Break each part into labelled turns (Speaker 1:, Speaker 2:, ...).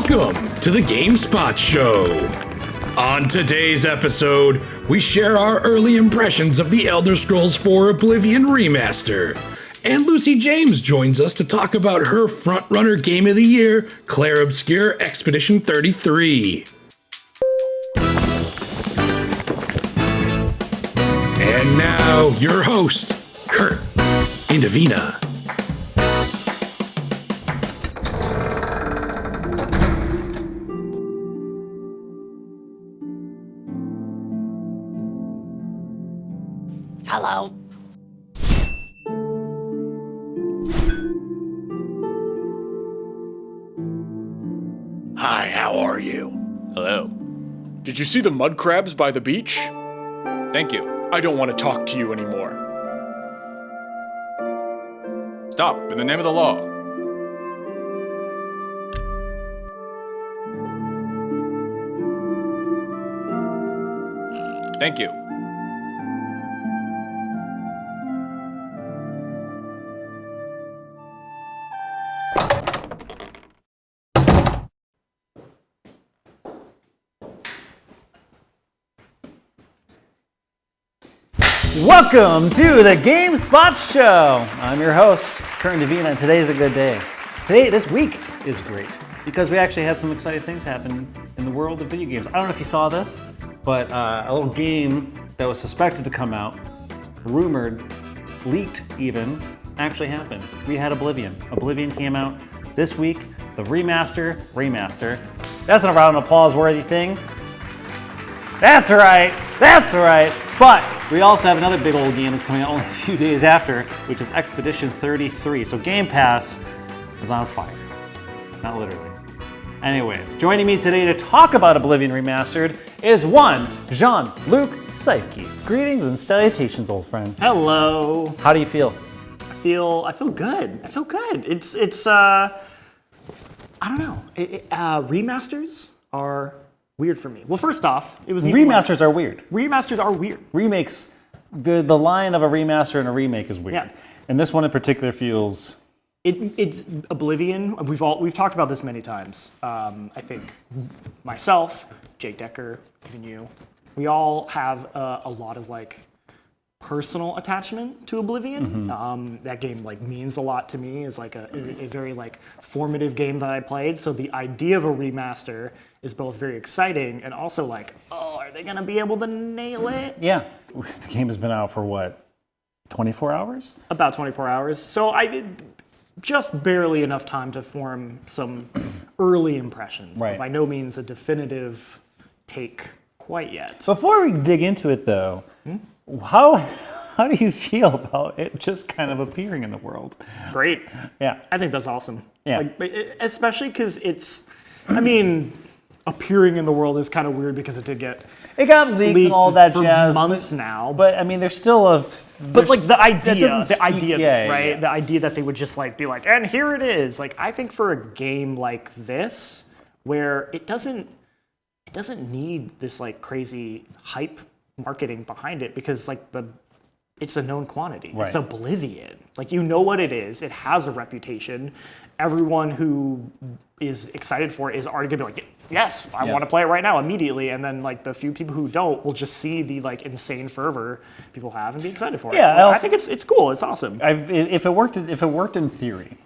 Speaker 1: Welcome to the GameSpot Show. On today's episode, we share our early impressions of the Elder Scrolls IV Oblivion Remaster. And Lucy James joins us to talk about her frontrunner game of the year, Clair Obscur Expedition 33. And now, your host, Kurt and Davina.
Speaker 2: Hello.
Speaker 1: Hi, how are you?
Speaker 3: Hello. Did you see the mud crabs by the beach? Thank you. I don't want to talk to you anymore. Stop, in the name of the law. Thank you.
Speaker 4: Welcome to the GameSpot Show. I'm your host, Kurt and Davina, and today's a good day. This week is great because we actually had some exciting things happen in the world of video games. I don't know if you saw this, but a little game that was suspected to come out, rumored, leaked even, actually happened. We had Oblivion. Oblivion came out this week. The remaster. That's an round of applause worthy thing. That's right. But we also have another big old game that's coming out only a few days after, which is Expedition 33. So Game Pass is on fire. Not literally. Anyways, joining me today to talk about Oblivion Remastered is one Jean-Luc Psyche. Greetings and salutations, old friend.
Speaker 2: Hello.
Speaker 4: How do you feel?
Speaker 2: I feel good. It's I don't know. Remasters are weird for me. Well, first off, it was
Speaker 4: Remasters are weird.
Speaker 2: Remasters are weird.
Speaker 4: Remakes, the line of a remaster and a remake is weird.
Speaker 2: Yeah.
Speaker 4: And this one in particular feels...
Speaker 2: It's Oblivion. We've talked about this many times. I think myself, Jake Decker, even you, we all have a lot of personal attachment to Oblivion.
Speaker 4: Mm-hmm.
Speaker 2: That game means a lot to me. It's a very formative game that I played. So the idea of a remaster is both very exciting and also are they gonna be able to nail it?
Speaker 4: Yeah, the game has been out for what, 24 hours?
Speaker 2: About 24 hours. So I did just barely enough time to form some early impressions.
Speaker 4: Right.
Speaker 2: By no means a definitive take quite yet.
Speaker 4: Before we dig into it though, how do you feel about it just kind of appearing in the world?
Speaker 2: Great.
Speaker 4: Yeah.
Speaker 2: I think that's awesome.
Speaker 4: Yeah.
Speaker 2: Especially because appearing in the world is kind of weird because it did get
Speaker 4: It got leaked and all that
Speaker 2: for
Speaker 4: jazz.
Speaker 2: months now.
Speaker 4: But there's still a...
Speaker 2: But the idea,
Speaker 4: yeah.
Speaker 2: The idea that they would just be and here it is. I think for a game like this, where it doesn't need this crazy hype marketing behind it because it's a known quantity.
Speaker 4: Right.
Speaker 2: It's Oblivion. You know what it is. It has a reputation. Everyone who is excited for it is already gonna be yes, I want to play it right now immediately. And then the few people who don't will just see the insane fervor people have and be excited for it.
Speaker 4: Yeah,
Speaker 2: So I think it's cool. It's awesome.
Speaker 4: If it worked in theory,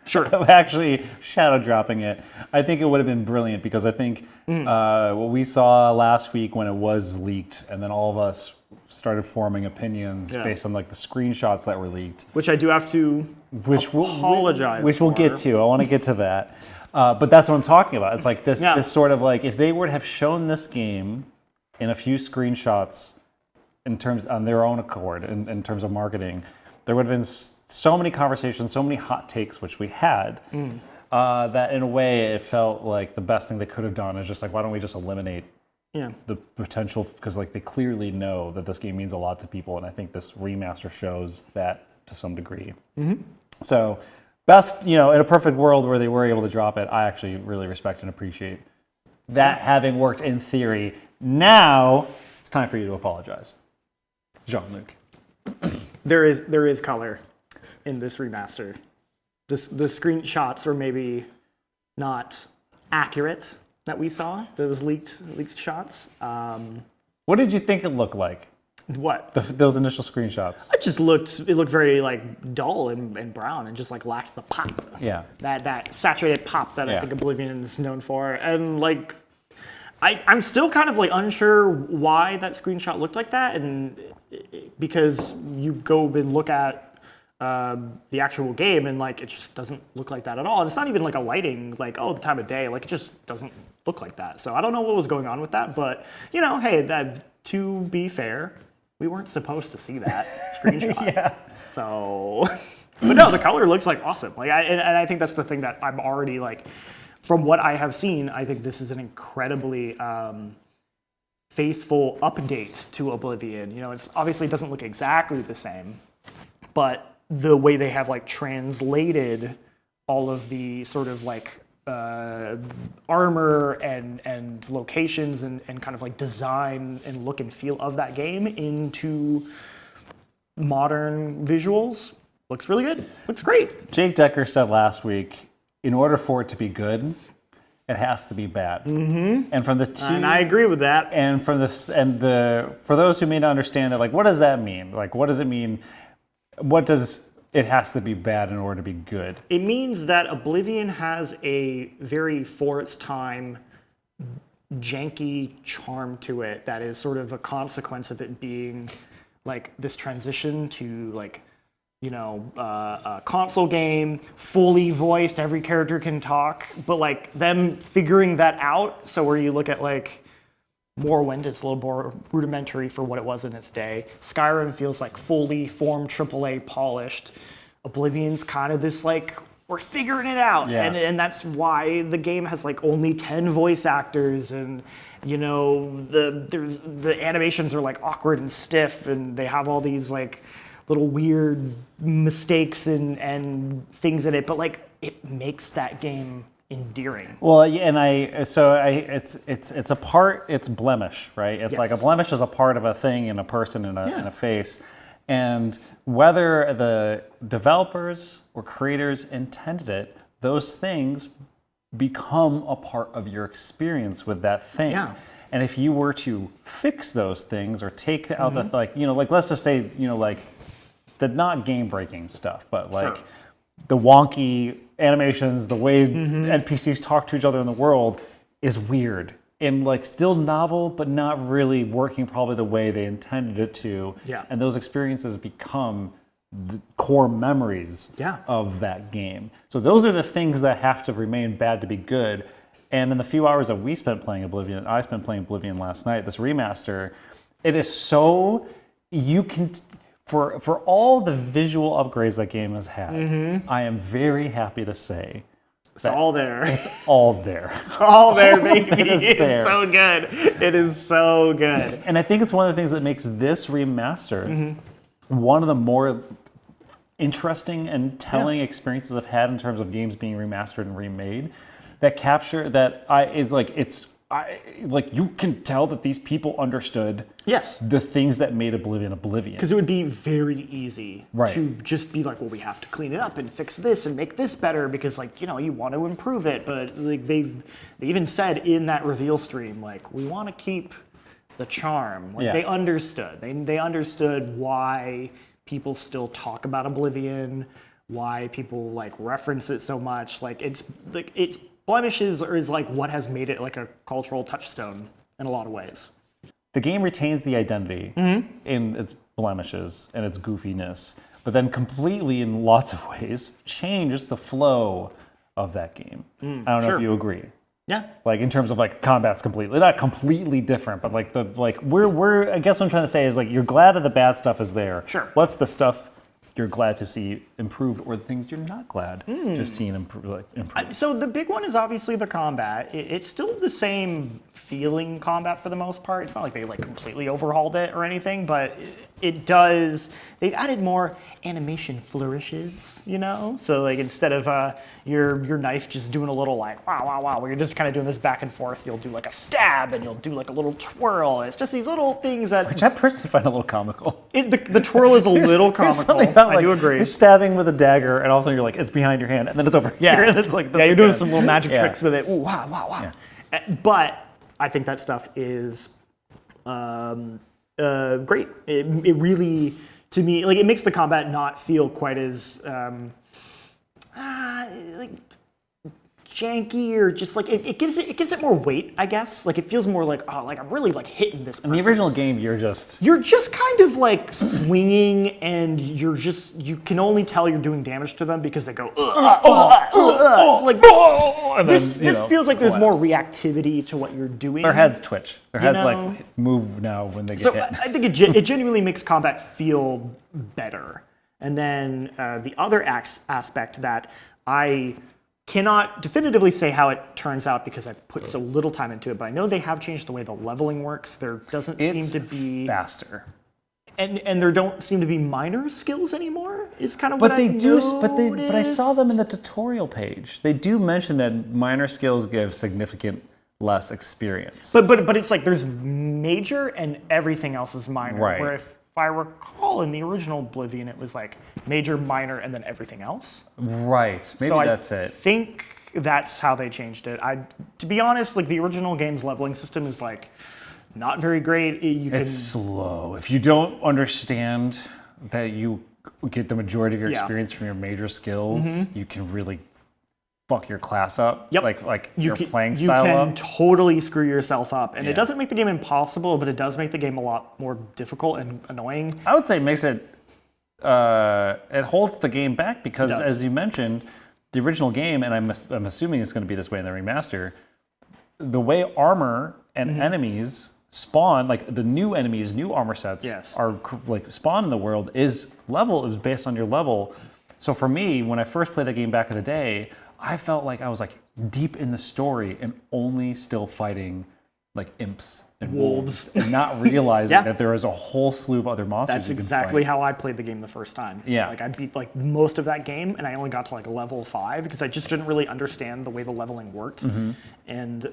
Speaker 2: Sure.
Speaker 4: actually shadow dropping it, I think it would have been brilliant because I think what we saw last week when it was leaked, and then all of us started forming opinions based on the screenshots that were leaked,
Speaker 2: Which I do have to apologize
Speaker 4: which we'll get to. I want to get to that, but that's what I'm talking about. It's this sort of if they would have shown this game in a few screenshots in terms on their own accord in terms of marketing, there would have been so many conversations, so many hot takes, which we had, that in a way it felt like the best thing they could have done is just why don't we just eliminate the potential, because they clearly know that this game means a lot to people, and I think this remaster shows that to some degree. Mm-hmm. So best, in a perfect world where they were able to drop it, I actually really respect and appreciate that having worked in theory. Now it's time for you to apologize, Jean-Luc.
Speaker 2: There is color in this remaster. The screenshots are maybe not accurate that we saw, those leaked shots.
Speaker 4: What did you think it looked like?
Speaker 2: What?
Speaker 4: Those initial screenshots.
Speaker 2: It looked very like dull and brown and just like lacked the pop.
Speaker 4: Yeah.
Speaker 2: That saturated pop that I think Oblivion is known for. And like, I'm still kind of like unsure why that screenshot looked like that, and because you go and look at the actual game and like it just doesn't look like that at all. And it's not even like a lighting, like, oh, the time of day, like it just doesn't look like that. So I don't know what was going on with that, but you know, hey, to be fair, we weren't supposed to see that screenshot.
Speaker 4: Yeah.
Speaker 2: So, but no, the color looks like awesome. Like, and I think that's the thing that I'm already like, from what I have seen, I think this is an incredibly faithful update to Oblivion. You know, it's obviously doesn't look exactly the same, but the way they have like translated all of the sort of like armor and locations and kind of like design and look and feel of that game into modern visuals looks really good. Looks great.
Speaker 4: Jake Decker said last week, in order for it to be good, it has to be bad. Mm-hmm. And from the two,
Speaker 2: and I agree with that.
Speaker 4: And from for those who may not understand that, like, what does that mean? Like, what does it mean? What does it has to be bad in order to be good?
Speaker 2: It means that Oblivion has a very, for its time, janky charm to it that is sort of a consequence of it being like this transition to like, you know, a console game, fully voiced, every character can talk, but like them figuring that out. So where you look at like Morrowind, it's a little more rudimentary for what it was in its day. Skyrim feels like fully formed AAA polished. Oblivion's kind of this like, we're figuring it out.
Speaker 4: Yeah.
Speaker 2: And that's why the game has like only 10 voice actors, and you know, the animations are like awkward and stiff, and they have all these like little weird mistakes and things in it, but like it makes that game endearing.
Speaker 4: Well, and it's blemish, right? It's like a blemish is a part of a thing in a person in a face. And whether the developers or creators intended it, those things become a part of your experience with that thing.
Speaker 2: Yeah.
Speaker 4: And if you were to fix those things or take out the, like, you know, like let's just say, you know, like the not game breaking stuff, but like the wonky animations, the way NPCs talk to each other in the world is weird and like still novel, but not really working probably the way they intended it to.
Speaker 2: Yeah.
Speaker 4: And those experiences become the core memories
Speaker 2: Yeah.
Speaker 4: of that game. So those are the things that have to remain bad to be good. And in the few hours that we spent playing Oblivion, I spent playing Oblivion last night, this remaster, it is so, you can, for all the visual upgrades that game has had, I am very happy to say
Speaker 2: It's all there.
Speaker 4: it's all there.
Speaker 2: It's all there, baby.
Speaker 4: It is
Speaker 2: It's
Speaker 4: there.
Speaker 2: so good. It is so good.
Speaker 4: And I think it's one of the things that makes this remaster one of the more interesting and telling experiences I've had in terms of games being remastered and remade. That capture that you can tell that these people understood
Speaker 2: Yes.
Speaker 4: the things that made Oblivion Oblivion.
Speaker 2: Because it would be very easy
Speaker 4: Right.
Speaker 2: to just be like, well, we have to clean it up and fix this and make this better because, like, you know, you want to improve it. But like they even said in that reveal stream, like, we want to keep the charm. Like they understood. They understood why people still talk about Oblivion, why people like reference it so much. Like it's blemishes is like what has made it like a cultural touchstone in a lot of ways.
Speaker 4: The game retains the identity in its blemishes and its goofiness, but then completely, in lots of ways, changes the flow of that game. I don't know if you agree.
Speaker 2: Yeah.
Speaker 4: Like in terms of like combat's completely, not completely different, but like we're I guess what I'm trying to say is like you're glad that the bad stuff is there.
Speaker 2: Sure.
Speaker 4: What's the stuff you're glad to see improved, or the things you're not glad to have seen improved?
Speaker 2: So the big one is obviously the combat. It's still the same feeling combat for the most part. It's not like they like completely overhauled it or anything, but it does. They've added more animation flourishes, you know. So like instead of your knife just doing a little like wow wow wow, where you're just kind of doing this back and forth, you'll do like a stab and you'll do like a little twirl. It's just these little things that
Speaker 4: Which I personally find a little comical.
Speaker 2: the twirl is a little comical.
Speaker 4: Something about,
Speaker 2: I do agree.
Speaker 4: You're stabbing with a dagger, and also you're like, it's behind your hand, and then it's over here, and it's like,
Speaker 2: you're doing some little magic tricks with it. Ooh, wow, wow, wow.
Speaker 4: Yeah.
Speaker 2: But I think that stuff is great. It really, to me, like it makes the combat not feel quite as like janky or just like it gives it more weight, I guess. Like it feels more like like I'm really like hitting this person.
Speaker 4: In the original game, you're just
Speaker 2: kind of like swinging, and you can only tell you're doing damage to them because they go It's like
Speaker 4: and then,
Speaker 2: this feels like there's more reactivity to what you're doing.
Speaker 4: their heads twitch. Their heads
Speaker 2: know?
Speaker 4: like move now when they get
Speaker 2: So
Speaker 4: hit.
Speaker 2: I think it genuinely makes combat feel better. And then the other aspect that I cannot definitively say how it turns out because I put so little time into it, but I know they have changed the way the leveling works. There doesn't seem to be
Speaker 4: faster.
Speaker 2: And there don't seem to be minor skills anymore. Is kind of
Speaker 4: But
Speaker 2: what
Speaker 4: they
Speaker 2: I
Speaker 4: do.
Speaker 2: noticed.
Speaker 4: But I saw them in the tutorial page. They do mention that minor skills give significant less experience.
Speaker 2: But it's like there's major and everything else is minor.
Speaker 4: Right.
Speaker 2: Where if I recall in the original Oblivion, it was like major, minor, and then everything else.
Speaker 4: Right. Maybe
Speaker 2: So
Speaker 4: that's
Speaker 2: I
Speaker 4: it.
Speaker 2: think that's how they changed it. To be honest, like the original game's leveling system is like not very great.
Speaker 4: It's slow. If you don't understand that you get the majority of your experience from your major skills, you can really fuck your class up.
Speaker 2: Yep.
Speaker 4: Like your playing
Speaker 2: you
Speaker 4: style
Speaker 2: can
Speaker 4: up.
Speaker 2: totally screw yourself up. And
Speaker 4: Yeah.
Speaker 2: it doesn't make the game impossible, but it does make the game a lot more difficult and annoying.
Speaker 4: I would say it makes it it holds the game back because,
Speaker 2: It does.
Speaker 4: as you mentioned, the original game, and I'm assuming it's going to be this way in the remaster, the way armor and enemies spawn, like the new enemies, new armor sets are like spawn in the world is based on your level. So for me, when I first played that game back in the day, I felt like I was like deep in the story and only still fighting like imps and wolves and not realizing that there is a whole slew of other monsters.
Speaker 2: That's exactly how I played the game the first time.
Speaker 4: Yeah.
Speaker 2: Like I beat like most of that game and I only got to like level 5 because I just didn't really understand the way the leveling worked. And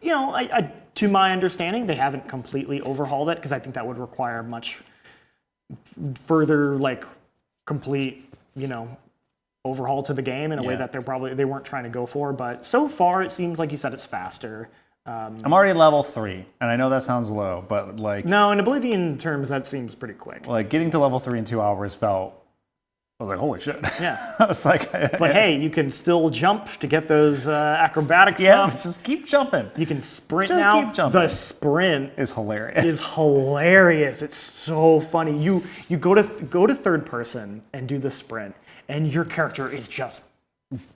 Speaker 2: you know, I to my understanding, they haven't completely overhauled it because I think that would require much further like complete, you know, overhaul to the game in a way that they weren't trying to go for. But so far, it seems like you said it's faster.
Speaker 4: I'm already level 3, and I know that sounds low, but like
Speaker 2: No, in Oblivion terms, that seems pretty quick.
Speaker 4: like getting to level 3 in 2 hours felt. I was like, holy shit.
Speaker 2: Yeah.
Speaker 4: I was like,
Speaker 2: But hey, you can still jump to get those acrobatic
Speaker 4: yeah,
Speaker 2: stuff.
Speaker 4: just keep jumping.
Speaker 2: You can sprint
Speaker 4: Just
Speaker 2: now.
Speaker 4: keep jumping.
Speaker 2: The sprint
Speaker 4: It's hilarious.
Speaker 2: is hilarious. It's so funny. You go to third person and do the sprint, and your character is just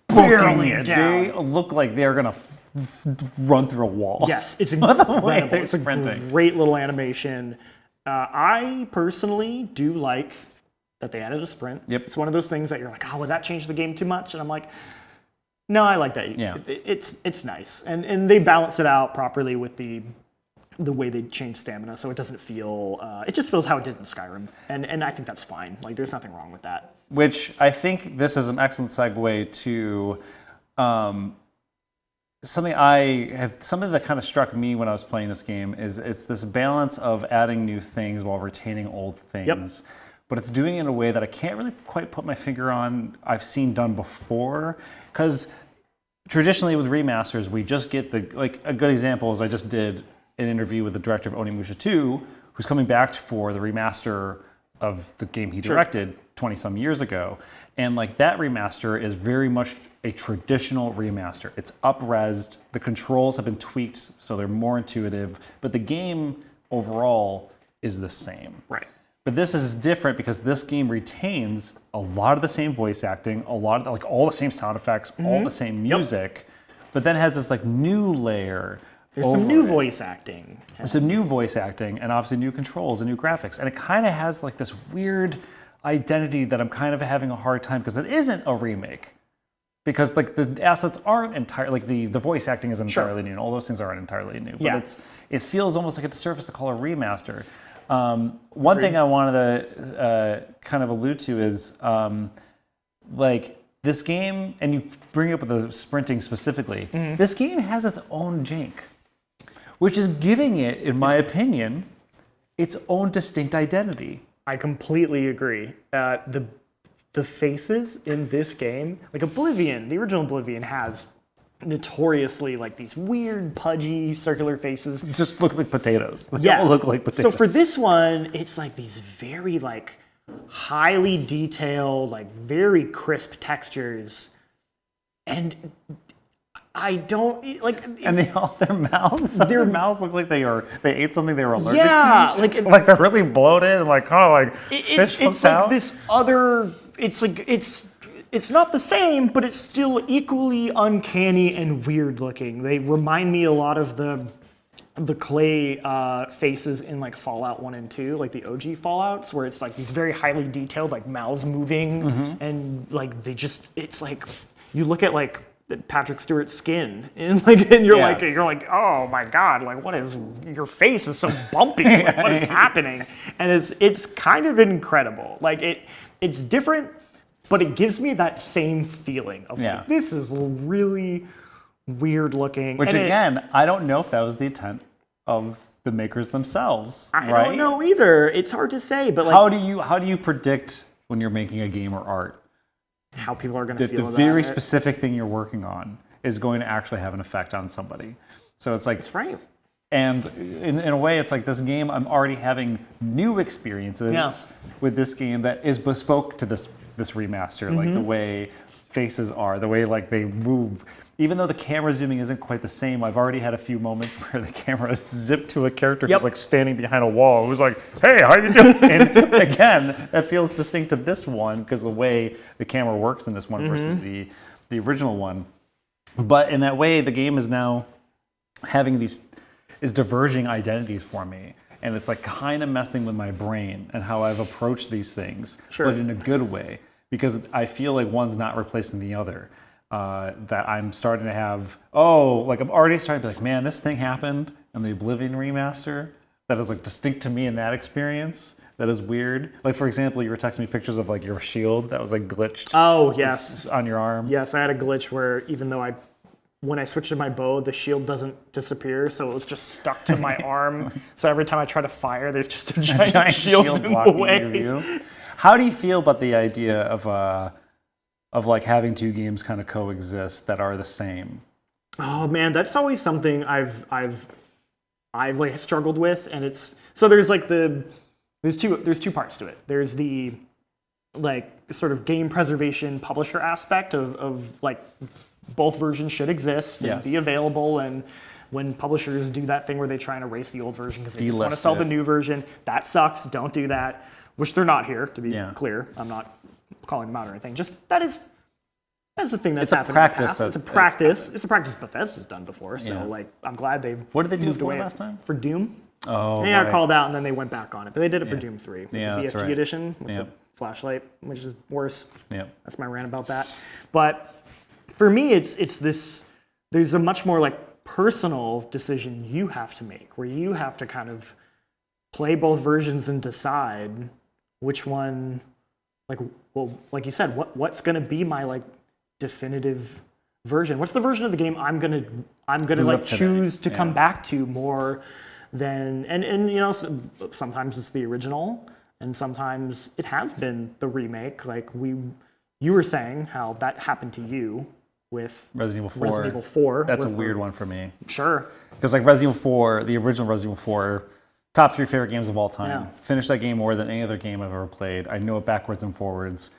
Speaker 4: Booking
Speaker 2: barely
Speaker 4: it.
Speaker 2: down.
Speaker 4: They look like they're gonna run through a wall.
Speaker 2: Yes, it's
Speaker 4: way
Speaker 2: incredible.
Speaker 4: they're
Speaker 2: It's a
Speaker 4: sprinting.
Speaker 2: great little animation. I personally do like that they added a sprint.
Speaker 4: Yep.
Speaker 2: It's one of those things that you're like, oh, would that change the game too much? And I'm like, no, I like that.
Speaker 4: Yeah.
Speaker 2: It's nice, and they balance it out properly with the way they change stamina, so it doesn't feel. It just feels how it did in Skyrim, and I think that's fine. Like, there's nothing wrong with that.
Speaker 4: Which I think this is an excellent segue to something that kind of struck me when I was playing this game is it's this balance of adding new things while retaining old things.
Speaker 2: Yep.
Speaker 4: But it's doing it in a way that I can't really quite put my finger on. I've seen done before, because traditionally with remasters, we just get a good example is I just did an interview with the director of Onimusha 2, who's coming back for the remaster of the game he directed 20 some years ago. And like that remaster is very much a traditional remaster. It's up-resed, the controls have been tweaked so they're more intuitive, but the game overall is the same.
Speaker 2: Right.
Speaker 4: But this is different because this game retains a lot of the same voice acting, a lot of like all the same sound effects, all the same music, but then has this like new layer.
Speaker 2: There's some new voice acting.
Speaker 4: Some new voice acting and obviously new controls and new graphics. And it kind of has like this weird identity that I'm kind of having a hard time because it isn't a remake. Because like the assets aren't entirely, like the voice acting is entirely new and all those things aren't entirely new. But it feels almost like a disservice to call it a remaster. One thing I wanted to kind of allude to is like this game, and you bring up the sprinting specifically, this game has its own jank, which is giving it, in my opinion, its own distinct identity.
Speaker 2: I completely agree. The faces in this game, like Oblivion, the original Oblivion has notoriously like these weird, pudgy, circular faces.
Speaker 4: Just look like potatoes. They
Speaker 2: Yeah.
Speaker 4: all look like potatoes.
Speaker 2: So for this one, it's like these very like highly detailed, like very crisp textures. And I don't like.
Speaker 4: And their mouths look like they ate something they were allergic
Speaker 2: Yeah,
Speaker 4: to.
Speaker 2: like
Speaker 4: like they're really bloated and like
Speaker 2: it's like
Speaker 4: out.
Speaker 2: this other. It's like it's not the same, but it's still equally uncanny and weird looking. They remind me a lot of the clay faces in like Fallout 1 and 2, like the OG Fallouts, where it's like these very highly detailed, like mouths moving, and like it's like you look at like Patrick Stewart's skin, and you're like, oh my god, like what is your face is so bumpy? Like, what is happening? And it's kind of incredible. Like it's different, but it gives me that same feeling of like, this is really weird looking.
Speaker 4: Which again, I don't know if that was the intent of the makers themselves.
Speaker 2: I don't know either. It's hard to say, but like,
Speaker 4: how do you predict when you're making a game or art
Speaker 2: how people are going to feel
Speaker 4: the
Speaker 2: about
Speaker 4: very
Speaker 2: it?
Speaker 4: specific thing you're working on is going to actually have an effect on somebody? So it's like
Speaker 2: That's right.
Speaker 4: And in a way, it's like this game, I'm already having new experiences with this game that is bespoke to this remaster, like the way faces are, the way like they move. Even though the camera zooming isn't quite the same, I've already had a few moments where the camera zipped to a character who's like standing behind a wall, who's like, "Hey, how you doing?" And again, that feels distinct to this one because the way the camera works in this one versus the original one. But in that way, the game is now having these diverging identities for me, and it's like kind of messing with my brain and how I've approached these things, but in a good way, because I feel like one's not replacing the other. That I'm starting to have, I'm already starting to be like, man, this thing happened in the Oblivion Remaster that is like distinct to me in that experience. That is weird. Like, for example, you were texting me pictures of like your shield that was like glitched.
Speaker 2: Oh, yes.
Speaker 4: On your arm.
Speaker 2: Yes, I had a glitch where even though when I switched to my bow, the shield doesn't disappear, so it was just stuck to my arm. So every time I try to fire, there's just a giant shield in the way.
Speaker 4: How do you feel about the idea of like having two games kind of coexist that are the same?
Speaker 2: Oh man, that's always something I've like struggled with, and it's so there's two parts to it. There's the like sort of game preservation publisher aspect of like both versions should exist and be available, and when publishers do that thing where they try and erase the old version because they just want to sell the new version, that sucks. Don't do that. Which they're not here, to be clear. I'm not calling them out or anything. Just that's the thing that's happened in the past. It's a practice. It's a practice Bethesda's done before. So like I'm glad they've
Speaker 4: What did they do
Speaker 2: moved
Speaker 4: for
Speaker 2: away
Speaker 4: last time?
Speaker 2: For Doom.
Speaker 4: Oh,
Speaker 2: They got called out and then they went back on it. But they did it for Doom 3. With the
Speaker 4: that's
Speaker 2: BSG
Speaker 4: right.
Speaker 2: edition with the flashlight, which is worse.
Speaker 4: Yeah.
Speaker 2: That's my rant about that. But for me, it's this. There's a much more like personal decision you have to make, where you have to kind of play both versions and decide which one, like you said, what's going to be my like definitive version? What's the version of the game I'm gonna like choose to come back to more than and you know, sometimes it's the original and sometimes it has been the remake. Like you were saying how that happened to you with
Speaker 4: Resident Evil
Speaker 2: 4.
Speaker 4: That's a weird one for me.
Speaker 2: Sure.
Speaker 4: Because like Resident Evil 4, the original Resident Evil 4, top 3 favorite games of all time.
Speaker 2: Yeah.
Speaker 4: Finished that game more than any other game I've ever played. I know it backwards and forwards.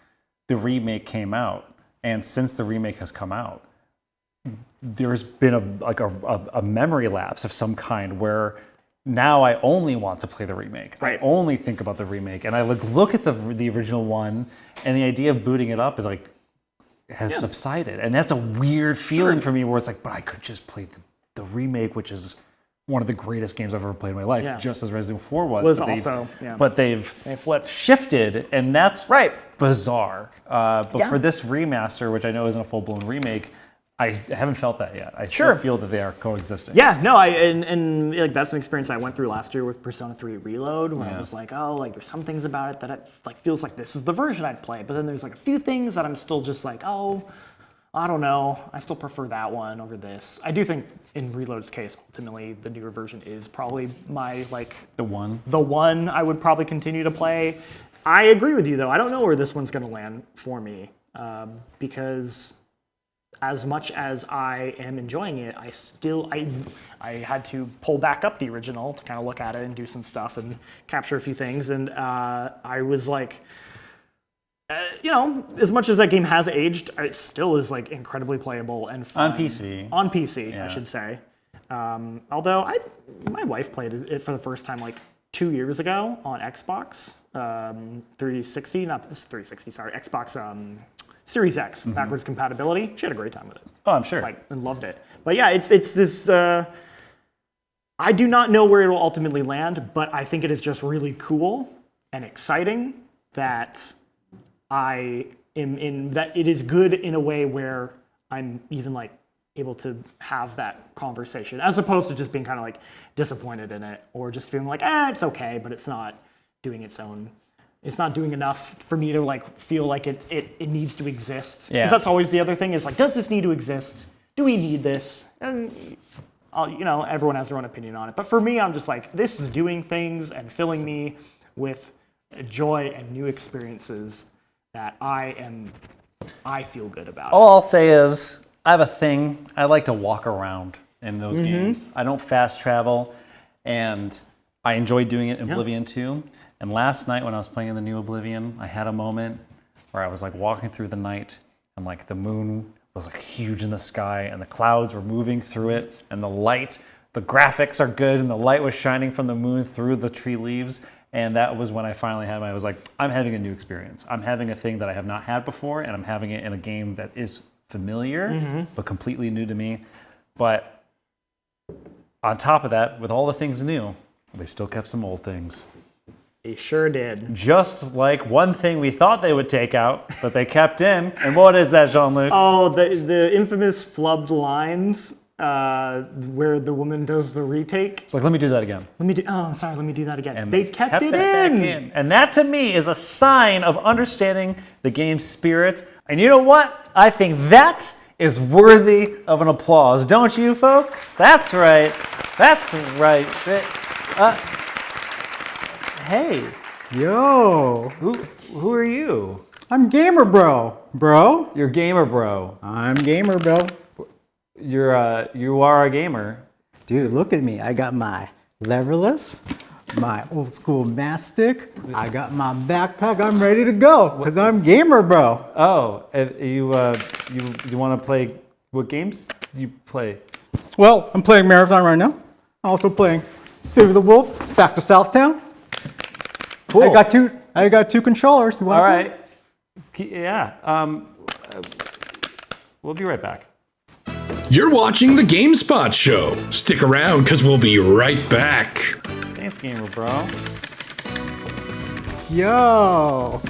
Speaker 4: The remake came out, and since the remake has come out, there's been a memory lapse of some kind where now I only want to play the remake.
Speaker 2: Right.
Speaker 4: I only think about the remake, and I look at the original one, and the idea of booting it up is like has subsided, and that's a weird feeling for me. Where it's like, but I could just play the remake, which is one of the greatest games I've ever played in my life, just as Resident Evil 4 was. But they've
Speaker 2: flipped,
Speaker 4: shifted, and that's bizarre. But for this remaster, which I know isn't a full-blown remake, I haven't felt that yet. I still feel that they are coexisting.
Speaker 2: Yeah, no, and like that's an experience I went through last year with Persona 3 Reload, where I was like, oh, like there's some things about it that it like feels like this is the version I'd play, but then there's like a few things that I'm still just like, oh, I don't know, I still prefer that one over this. I do think in Reload's case, ultimately the newer version is probably my like the one I would probably continue to play. I agree with you though. I don't know where this one's going to land for me because. As much as I am enjoying it, I had to pull back up the original to kind of look at it and do some stuff and capture a few things. And I was like, as much as that game has aged, it still is like incredibly playable and fun.
Speaker 4: On PC.
Speaker 2: On PC, yeah. I should say. Although my wife played it for the first time like 2 years ago on Xbox 360, not 360, sorry, Xbox Series X, backwards compatibility. She had a great time with it.
Speaker 4: Oh, I'm sure.
Speaker 2: And loved it. But yeah, it's this, I do not know where it will ultimately land, but I think it is just really cool and exciting that I am that it is good in a way where I'm even like able to have that conversation as opposed to just being kind of like disappointed in it or just feeling like, it's okay, but it's not doing its own. It's not doing enough for me to like feel like it needs to exist. Because that's always the other thing is like, does this need to exist? Do we need this? And everyone has their own opinion on it. But for me, I'm just like, this is doing things and filling me with joy and new experiences that I feel good about.
Speaker 4: All I'll say is, I have a thing. I like to walk around in those games. I don't fast travel, and I enjoy doing it in Oblivion 2. And last night when I was playing in the new Oblivion, I had a moment where I was like walking through the night and like the moon was like huge in the sky and the clouds were moving through it and the graphics are good and the light was shining from the moon through the tree leaves. And that was when I finally had I was like, I'm having a new experience. I'm having a thing that I have not had before and I'm having it in a game that is familiar, but completely new to me. But on top of that, with all the things new, they still kept some old things.
Speaker 2: They sure did.
Speaker 4: Just like one thing we thought they would take out, but they kept in. And what is that, Jean-Luc?
Speaker 2: Oh, the infamous flubbed lines where the woman does the retake.
Speaker 4: It's like, let me do that again.
Speaker 2: Let me do that again.
Speaker 4: And
Speaker 2: they kept it
Speaker 4: back in. And that to me is a sign of understanding the game's spirit. And you know what? I think that is worthy of an applause. Don't you, folks? That's right. That's right. Hey.
Speaker 5: Yo.
Speaker 4: Who are you?
Speaker 5: I'm Gamer Bro. Bro?
Speaker 4: You're Gamer Bro.
Speaker 5: I'm Gamer Bro.
Speaker 4: You are a gamer.
Speaker 5: Dude, look at me. I got my leverless, my old school mastic. I got my backpack. I'm ready to go because I'm Gamer Bro.
Speaker 4: Oh, you want to play? What games do you play?
Speaker 5: Well, I'm playing Marathon right now. I'm also playing City of the Wolf, Back to Southtown.
Speaker 4: Cool.
Speaker 5: I got two controllers.
Speaker 4: All right. Yeah. We'll be right back.
Speaker 1: You're watching the GameSpot Show. Stick around because we'll be right back.
Speaker 4: Thanks, Gamer Bro.
Speaker 5: Yo.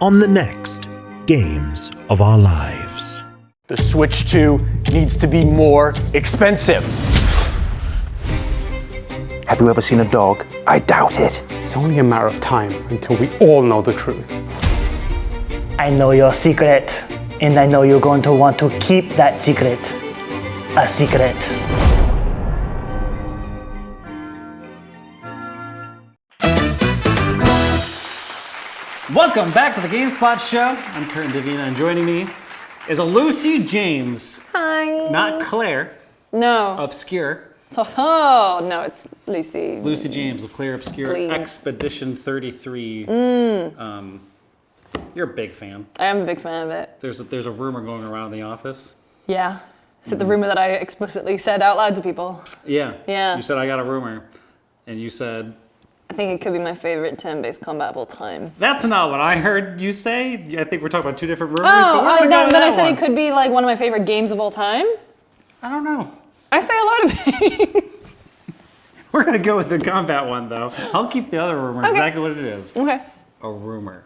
Speaker 6: On the next Games of Our Lives.
Speaker 3: The Switch 2 needs to be more expensive.
Speaker 7: Have you ever seen a dog? I doubt it.
Speaker 8: It's only a matter of time until we all know the truth.
Speaker 9: I know your secret, and I know you're going to want to keep that secret a secret.
Speaker 4: Welcome back to the GameSpot Show. I'm Kurt Davina, and joining me is a Lucy James.
Speaker 10: Hi.
Speaker 4: Not Clair.
Speaker 10: No.
Speaker 4: Obscur.
Speaker 10: Oh, no, it's Lucy.
Speaker 4: Lucy James of Clair Obscur.
Speaker 10: Please.
Speaker 4: Expedition 33. You're a big fan.
Speaker 10: I am a big fan of it.
Speaker 4: There's a rumor going around the office.
Speaker 10: Yeah. Is it the rumor that I explicitly said out loud to people?
Speaker 4: Yeah.
Speaker 10: Yeah.
Speaker 4: You said, I got a rumor. And you said...
Speaker 10: I think it could be my favorite turn-based combat of all time.
Speaker 4: That's not what I heard you say. I think we're talking about two different rumors.
Speaker 10: Then I said it could be like one of my favorite games of all time?
Speaker 4: I don't know.
Speaker 10: I say a lot of things.
Speaker 4: We're going to go with the combat one, though. I'll keep the other rumor exactly what it is.
Speaker 10: Okay.
Speaker 4: A rumor.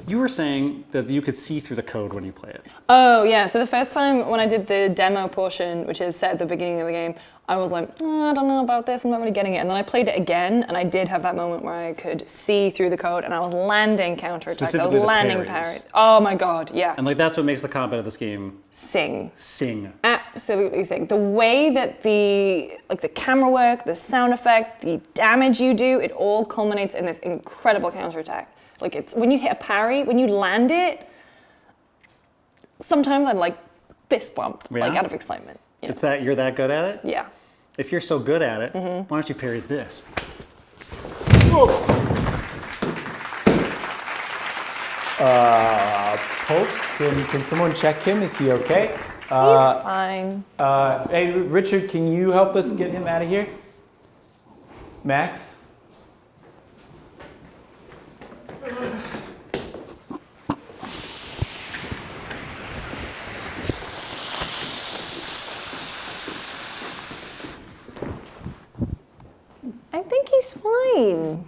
Speaker 4: You were saying that you could see through the code when you play it.
Speaker 10: Oh, yeah. So the first time when I did the demo portion, which is set at the beginning of the game, I was like, I don't know about this. I'm not really getting it. And then I played it again, and I did have that moment where I could see through the code, and I was landing counterattacks. I was landing parries. Oh my God, yeah.
Speaker 4: And like that's what makes the combat of this game
Speaker 10: sing.
Speaker 4: Absolutely
Speaker 10: sing. The way that the camera work, the sound effect, the damage you do, it all culminates in this incredible counterattack. Like it's when you hit a parry, when you land it, sometimes I'd like fist bump, like out of excitement. You know?
Speaker 4: It's that you're that good at it?
Speaker 10: Yeah.
Speaker 4: If you're so good at it, why don't you parry this?
Speaker 11: Pulse, can someone check him? Is he okay?
Speaker 10: He's fine.
Speaker 11: Hey, Richard, can you help us get him out of here? Max?
Speaker 10: I think he's fine.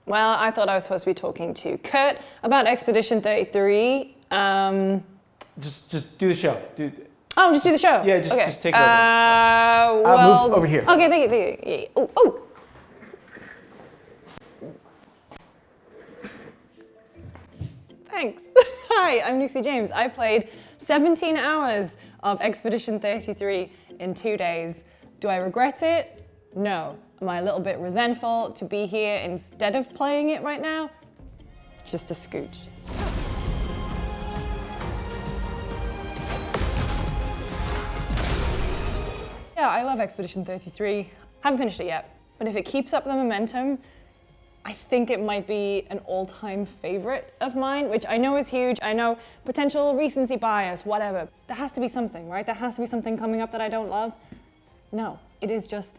Speaker 10: Well, I thought I was supposed to be talking to Kurt about Expedition 33.
Speaker 11: Just do the show.
Speaker 10: Just do the show?
Speaker 11: Yeah, just take it over.
Speaker 10: Well,
Speaker 11: move over here.
Speaker 10: Okay, thank you. Yeah. Oh. Thanks. Hi, I'm Lucy James. I played 17 hours of Expedition 33 in 2 days. Do I regret it? No. Am I a little bit resentful to be here instead of playing it right now? Just a scooch. Yeah, I love Expedition 33. Haven't finished it yet, but if it keeps up the momentum, I think it might be an all-time favorite of mine, which I know is huge. I know potential recency bias, whatever. There has to be something, right? There has to be something coming up that I don't love. No, it is just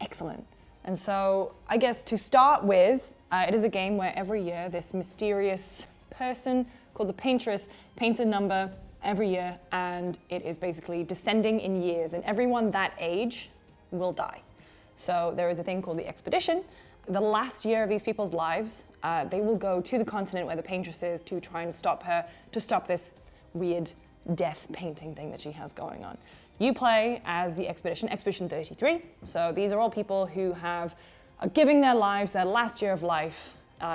Speaker 10: excellent. And so I guess to start with, it is a game where every year this mysterious person called the Paintress paints a number every year, and it is basically descending in years, and everyone that age will die. So there is a thing called the Expedition. The last year of these people's lives, they will go to the continent where the Paintress is to try and stop her, to stop this weird death painting thing that she has going on. You play as the Expedition 33. So these are all people who are giving their lives, their last year of life,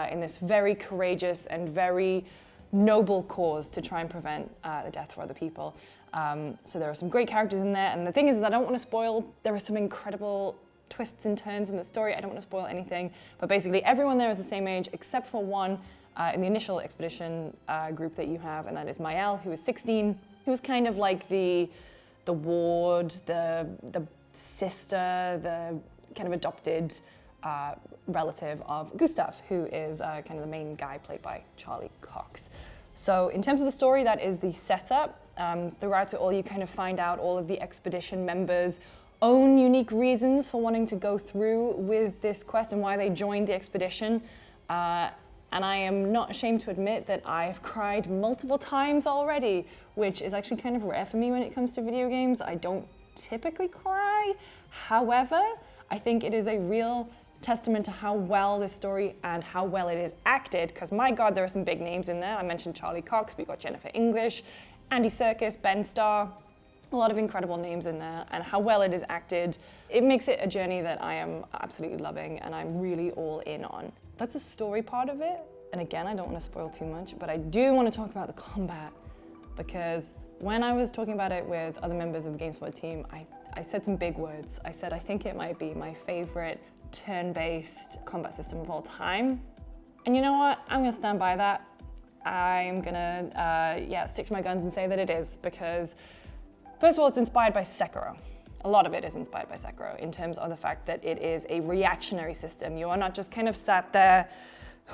Speaker 10: in this very courageous and very noble cause to try and prevent the death for other people. So there are some great characters in there, and the thing is that I don't want to spoil, there are some incredible twists and turns in the story. I don't want to spoil anything, but basically everyone there is the same age except for one in the initial expedition group that you have, and that is Mael, who is 16, who's kind of like the ward, the sister, the kind of adopted relative of Gustav, who is kind of the main guy played by Charlie Cox. So in terms of the story, that is the setup. Throughout it all, you kind of find out all of the expedition members' own unique reasons for wanting to go through with this quest and why they joined the expedition. And I am not ashamed to admit that I've cried multiple times already, which is actually kind of rare for me when it comes to video games. I don't typically cry. However, I think it is a real testament to how well this story and how well it is acted, because my God, there are some big names in there. I mentioned Charlie Cox, we got Jennifer English, Andy Serkis, Ben Starr, a lot of incredible names in there, and how well it is acted. It makes it a journey that I am absolutely loving and I'm really all in on. That's the story part of it, and again, I don't want to spoil too much, but I do want to talk about the combat, because when I was talking about it with other members of the GameSpot team, I said some big words. I said I think it might be my favorite turn-based combat system of all time. And you know what? I'm gonna stand by that. I'm gonna stick to my guns and say that it is, because first of all, it's inspired by Sekiro. A lot of it is inspired by Sekiro in terms of the fact that it is a reactionary system. You are not just kind of sat there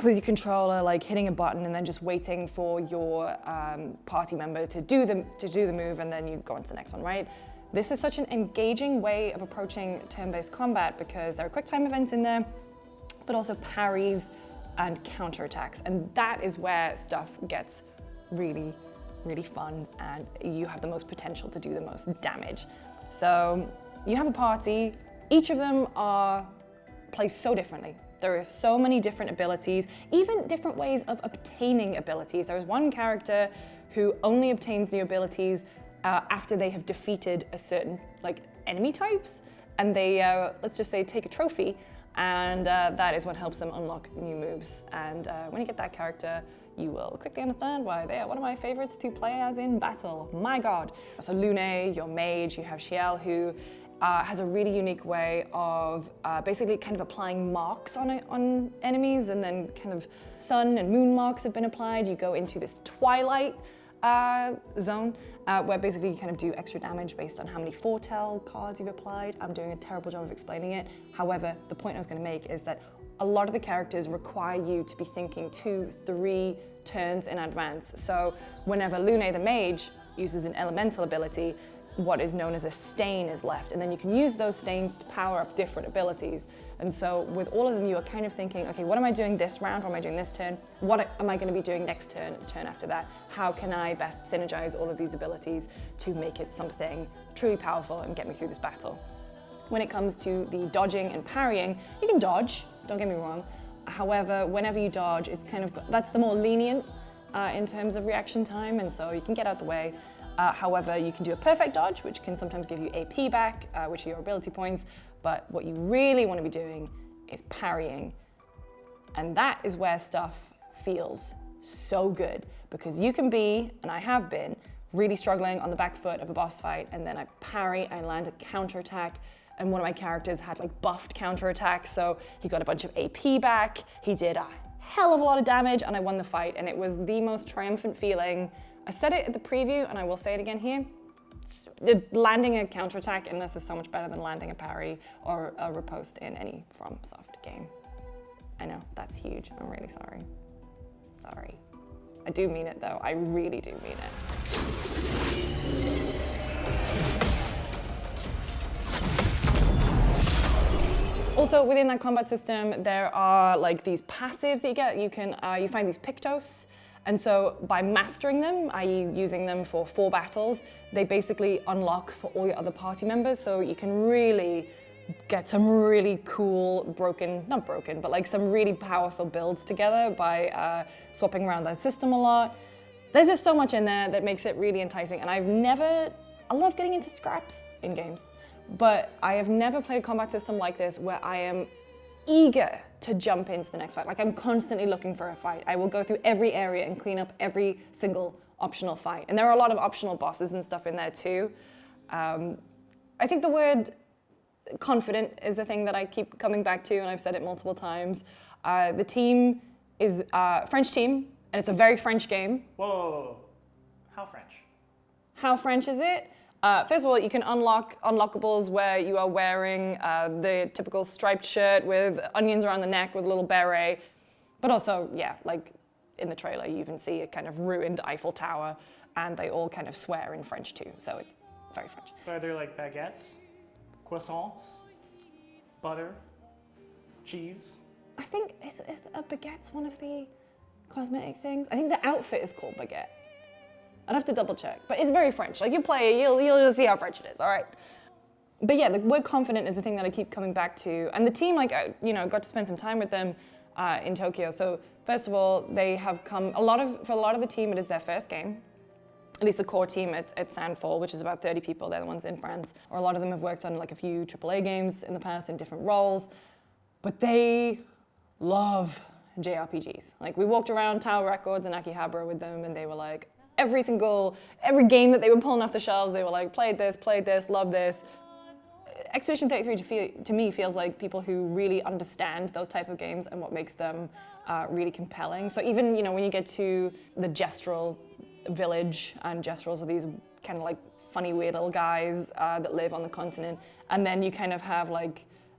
Speaker 10: with your controller, like hitting a button and then just waiting for your party member to do the move and then you go on to the next one, right? This is such an engaging way of approaching turn-based combat because there are quick time events in there, but also parries and counterattacks. And that is where stuff gets really, really fun and you have the most potential to do the most damage. So you have a party, each of them play so differently. There are so many different abilities, even different ways of obtaining abilities. There's one character who only obtains new abilities after they have defeated a certain enemy types, and they, let's just say, take a trophy, and that is what helps them unlock new moves. And when you get that character, you will quickly understand why they are one of my favorites to play as in battle. My god. So Lune, your mage, you have Xiel, who has a really unique way of basically kind of applying marks on enemies, and then kind of sun and moon marks have been applied. You go into this twilight zone where basically you kind of do extra damage based on how many foretell cards you've applied. I'm doing a terrible job of explaining it. However, the point I was going to make is that a lot of the characters require you to be thinking 2-3 turns in advance. So whenever Lune the mage uses an elemental ability, what is known as a stain is left, and then you can use those stains to power up different abilities. And so with all of them, you are kind of thinking, okay, what am I doing this round? What am I doing this turn? What am I going to be doing next turn, the turn after that? How can I best synergize all of these abilities to make it something truly powerful and get me through this battle? When it comes to the dodging and parrying, you can dodge, don't get me wrong. However, whenever you dodge, it's kind of, that's the more lenient in terms of reaction time, and so you can get out the way. However, you can do a perfect dodge, which can sometimes give you AP back, which are your ability points, but what you really want to be doing is parrying. And that is where stuff feels so good, because you can be, and I have been, really struggling on the back foot of a boss fight, and then I parry, I land a counterattack, and one of my characters had buffed counterattacks, so he got a bunch of AP back, he did a hell of a lot of damage, and I won the fight, and it was the most triumphant feeling. I said it at the preview, and I will say it again here. Landing a counterattack in this is so much better than landing a parry or a riposte in any FromSoft game. I know, that's huge. I'm really sorry. Sorry. I do mean it, though. I really do mean it. Also, within that combat system, there are these passives that you get. You can you find these Pictos. And so by mastering them, i.e. using them for 4 battles, they basically unlock for all your other party members. So you can really get some really cool not broken, but some really powerful builds together by swapping around that system a lot. There's just so much in there that makes it really enticing. And I love getting into scraps in games, but I have never played a combat system like this where I am eager to jump into the next fight. I'm constantly looking for a fight. I will go through every area and clean up every single optional fight. And there are a lot of optional bosses and stuff in there too. I think the word confident is the thing that I keep coming back to, and I've said it multiple times. The team is a French team, and it's a very French game.
Speaker 2: Whoa, how French?
Speaker 10: How French is it? First of all, you can unlock unlockables where you are wearing the typical striped shirt with onions around the neck with a little beret. But also, yeah, in the trailer, you even see a kind of ruined Eiffel Tower, and they all kind of swear in French too, so it's very French.
Speaker 2: So are there baguettes, croissants, butter, cheese?
Speaker 10: I think, is a baguette's one of the cosmetic things? I think the outfit is called baguette. I'd have to double check, but it's very French. You play it, you'll just see how French it is, all right? But yeah, the word confident is the thing that I keep coming back to. And the team, got to spend some time with them in Tokyo. So first of all, they have come, for a lot of the team, it is their first game. At least the core team at Sandfall, which is about 30 people, they're the ones in France. Or a lot of them have worked on a few AAA games in the past in different roles. But they love JRPGs. We walked around Tower Records and Akihabara with them, and they were every game that they were pulling off the shelves, they were played this, loved this. Expedition 33 to me feels like people who really understand those type of games and what makes them really compelling. So even, when you get to the Gestural village, and Gestrals are these kind of funny weird little guys that live on the continent, and then you kind of have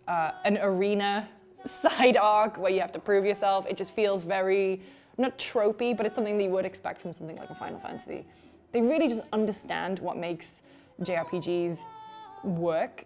Speaker 10: an arena side arc where you have to prove yourself. It just feels very, not tropey, but it's something that you would expect from something like a Final Fantasy. They really just understand what makes JRPGs work,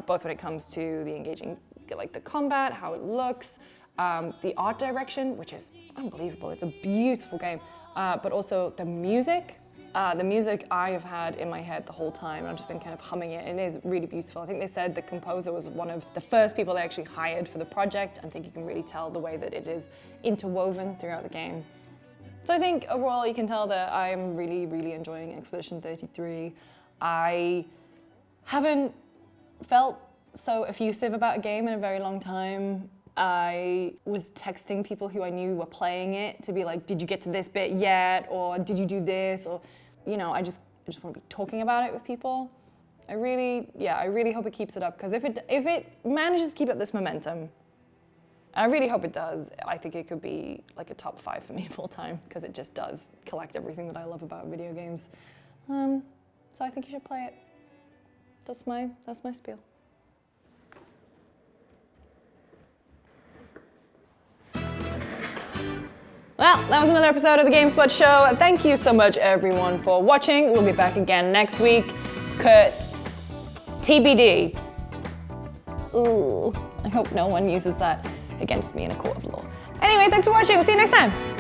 Speaker 10: both when it comes to the engaging, the combat, how it looks, the art direction, which is unbelievable. It's a beautiful game, but also the music. The music I have had in my head the whole time. I've just been kind of humming it, and it is really beautiful. I think they said the composer was one of the first people they actually hired for the project. I think you can really tell the way that it is interwoven throughout the game. So I think overall you can tell that I'm really, really enjoying Expedition 33. I haven't felt so effusive about a game in a very long time. I was texting people who I knew were playing it to be like, did you get to this bit yet? Or did you do this? Or, you know, I just want to be talking about it with people. I really hope it keeps it up, because if it manages to keep up this momentum, I really hope it does, I think it could be like a top 5 for me full time, because it just does collect everything that I love about video games. So I think you should play it. That's my spiel. Well, that was another episode of the GameSpot Show. Thank you so much, everyone, for watching. We'll be back again next week. Kurt, TBD. Ooh, I hope no one uses that against me in a court of law. Anyway, thanks for watching. We'll see you next time.